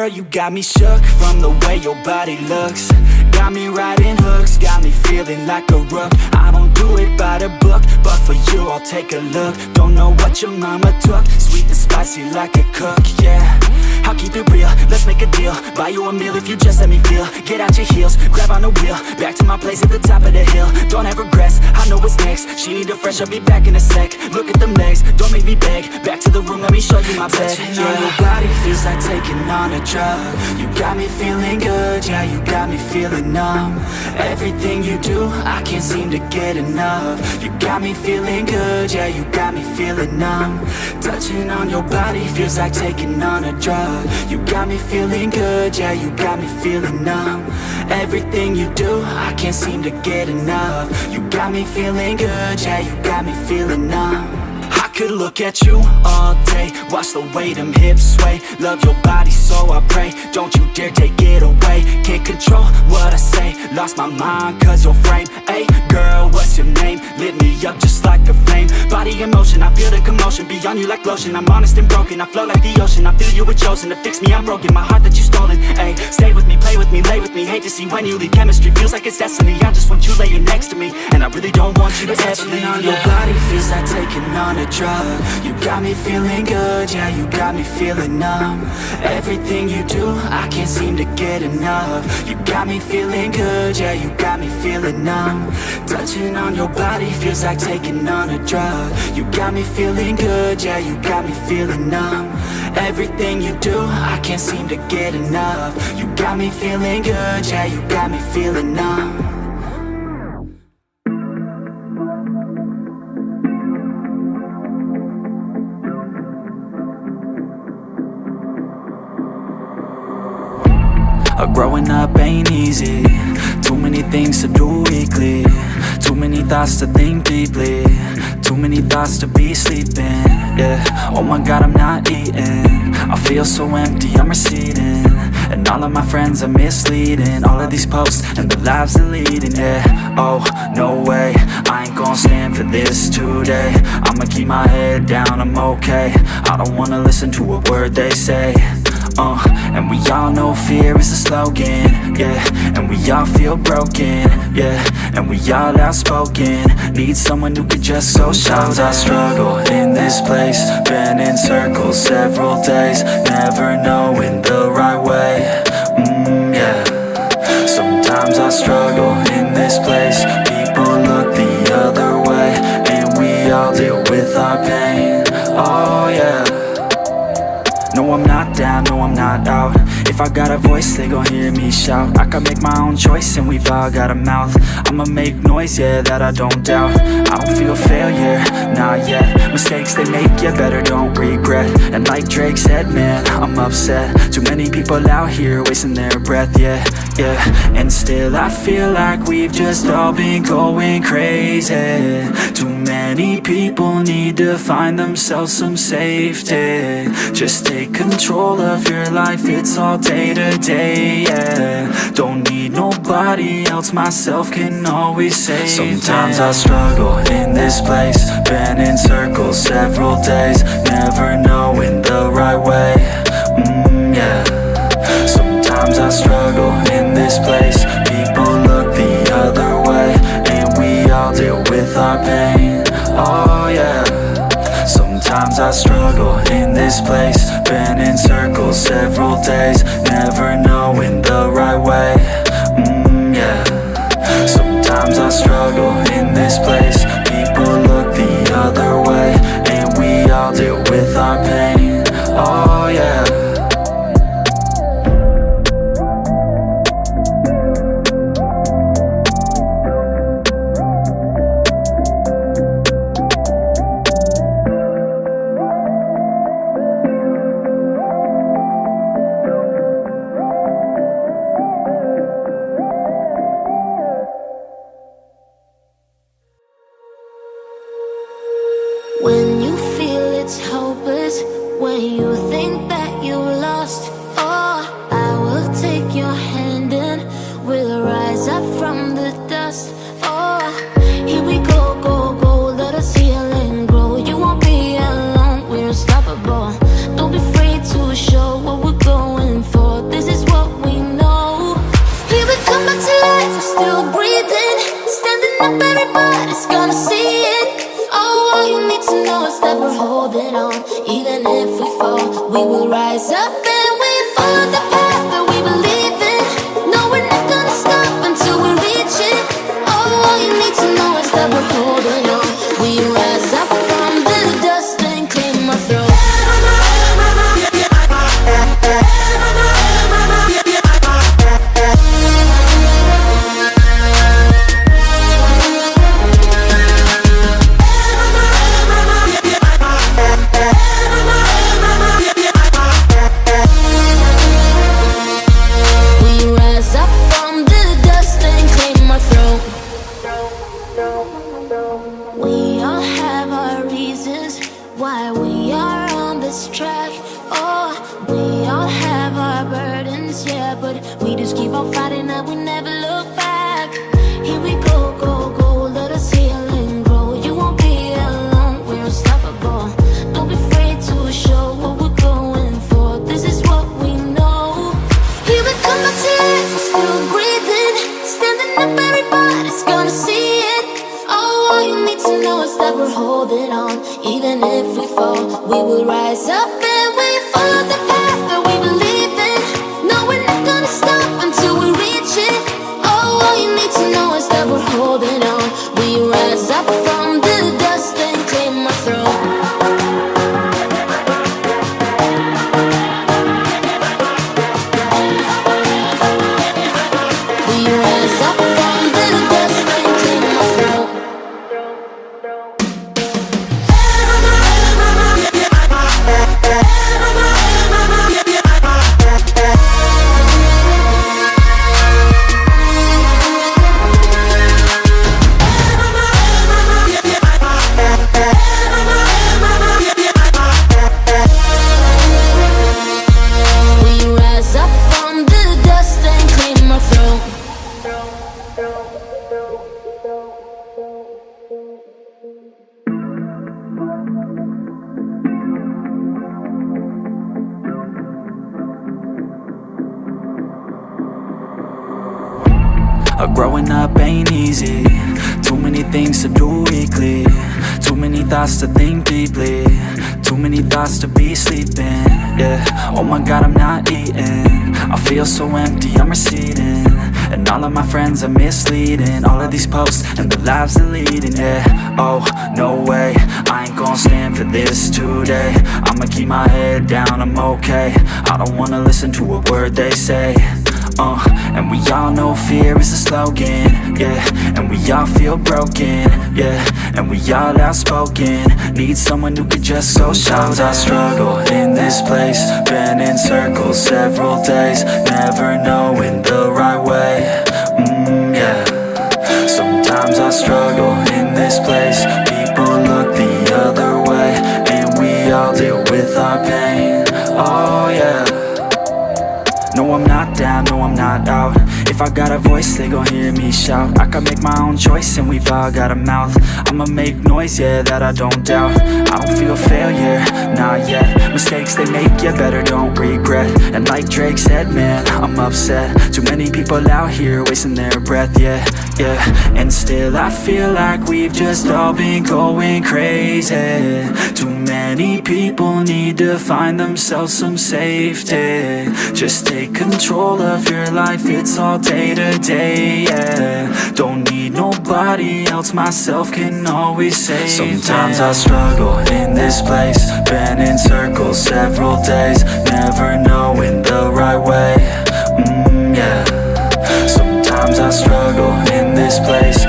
Girl, you got me shook from the way your body looks. Got me riding hooks, got me feeling like a rook. I don't do it by the book, but for you I'll take a look. Don't know what your mama took, sweet and spicy like a cook, yeah. I'll keep it real, let's make a deal. Buy you a meal if you just let me feel. Get out your heels, grab on the wheel. Back to my place at the top of the hill. Don't have regrets, I know what's next. She need a fresh, I'll be back in a sec. Look at them legs, don't make me beg. Back to the room, let me show you my bed. Touching on your body feels like taking on a drug. You got me feeling good, yeah, you got me feeling numb. Everything you do, I can't seem to get enough. You got me feeling good, yeah, you got me feeling numb. Touching on your body feels like taking on a drug. You got me feeling good, yeah, you got me feeling numb. Everything you do, I can't seem to get enough. You got me feeling good, yeah, you got me feeling numb. I could look at you all day, watch the way them hips sway. Love your body so I pray, don't you dare take it away. Can't control what I say, lost my mind cause your frame. Hey girl, what's your name? Lit me up just like a flame. Body in motion, I feel the commotion. Beyond you like lotion, I'm honest and broken. I flow like the ocean, I feel you were chosen to fix me, I'm broken. My heart that you stolen, hey. Stay with me, play with me, lay with me. Hate to see when you leave, chemistry feels like it's destiny. I just want you laying next to me, and I really don't want you to ever leave. On your body feels like taking on a drug. You got me feeling good, yeah, you got me feeling numb. Everything you do, I can't seem to get enough. You got me feeling good, yeah, you got me feeling numb. Touching on your body feels like taking on a drug. You got me feeling good, yeah, you got me feeling numb. Everything you do, I can't seem to get enough. You got me feeling good, yeah, you got me feeling numb. Growing up ain't easy. Too many things to do weekly. Too many thoughts to think deeply. Too many thoughts to be sleeping. Yeah, oh my god, I'm not eating. I feel so empty, I'm receding. And all of my friends are misleading. All of these posts and the lives they're leading. Yeah, oh, no way, I ain't gon' stand for this today. I'ma keep my head down, I'm okay. I don't wanna listen to a word they say. And we all know fear is a slogan, yeah. And we all feel broken, yeah. And we all outspoken. Need someone who could just so sometimes I struggle in this place. Been in circles several days, never knowing the right way, yeah. Sometimes I struggle in this place. People look the other way, and we all deal with our pain, oh yeah. No, I'm not down, no, I'm not out. If I got a voice, they gon' hear me shout. I can make my own choice and we've all got a mouth. I'ma make noise, yeah, that I don't doubt. I don't feel failure, not yet. Mistakes they make, yeah, better don't regret. And like Drake said, man, I'm upset. Too many people out here wasting their breath, yeah, yeah. And still I feel like we've just all been going crazy. Too many people need to find themselves some safety. Just take control of your life, it's all day to day, yeah. Don't need nobody else, myself can always save. Sometimes I struggle in this place. Been in circles several days, never knowing the right way, yeah. Sometimes I struggle in this place. People look the other way, and we all deal with our pain, oh yeah. Sometimes I struggle in this place. Been in circles several days, never knowing the right way, yeah. Sometimes I struggle in this place. People look the other way, and we all deal with our pain, oh yeah. When you feel it's hopeless, when you think that you lost, oh, I will take your hand and we'll rise up from the dust. Oh, here we go, go, go, let us heal and grow. You won't be alone, we're unstoppable. Don't be afraid to show what we're going for. come back to life, we're still breathing. Standing up, everybody's gonna see it. Oh, all you need to know is that we're holding on. Even if we fall, we will rise up and we follow the path that we believe in. No, we're not gonna stop until we reach it. Oh, all you need to know is that we're holding on. We rise up from the dust and claim our throne. We all have our reasons why we are on this track. Oh, we all have our burdens, yeah, but we just keep on fighting and we never look back. Here we go, go, go, let us heal and grow. You won't be alone, we're unstoppable. Don't be afraid to show what we're going for. This is what we know. Here we come back to life, we're still breathing. Standing up, everybody's gonna see it. Oh, all you need to know is that we're holding on. Even if we fall, we will rise up and we follow the path that we believe in. No, we're not gonna stop until we reach it. Oh, all you need to know is that we're holding on. We rise up from the dust and claim our throne. We rise up from the dust and claim our throne. We rise up from the dust and claim our throne. Growing up ain't easy. Too many things to do weekly. Too many thoughts to think deeply. Too many thoughts to be sleeping. Yeah, oh my god, I'm not eating. I feel so empty, I'm receding. And all of my friends are misleading. All of these posts and the lives they're leading. Yeah, oh, no way, I ain't gon' stand for this today. I'ma keep my head down, I'm okay. I don't wanna listen to a word they say. And we all know fear is a slogan, yeah. And we all feel broken, yeah. And we all outspoken. Need someone who could just go show. Sometimes I struggle in this place. Been in circles several days, never knowing the right way, yeah. Sometimes I struggle in this place. People look the other way, and we all deal with our pain, oh yeah. No, I'm not down, no, I'm not out. If I got a voice, they gon' hear me shout. I can make my own choice and we've all got a mouth. I'ma make noise, yeah, that I don't doubt. I don't feel failure, not yet. Mistakes they make, yeah, better don't regret. And like Drake said, man, I'm upset. Too many people out here wasting their breath, yeah, yeah. And still I feel like we've just all been going crazy. Too many people need to find themselves some safety. Just take control of your life, it's all day to day, yeah. Don't need nobody else, myself can always save. Sometimes I struggle in this place. Been in circles several days, never knowing the right way, yeah. Sometimes I struggle in this place.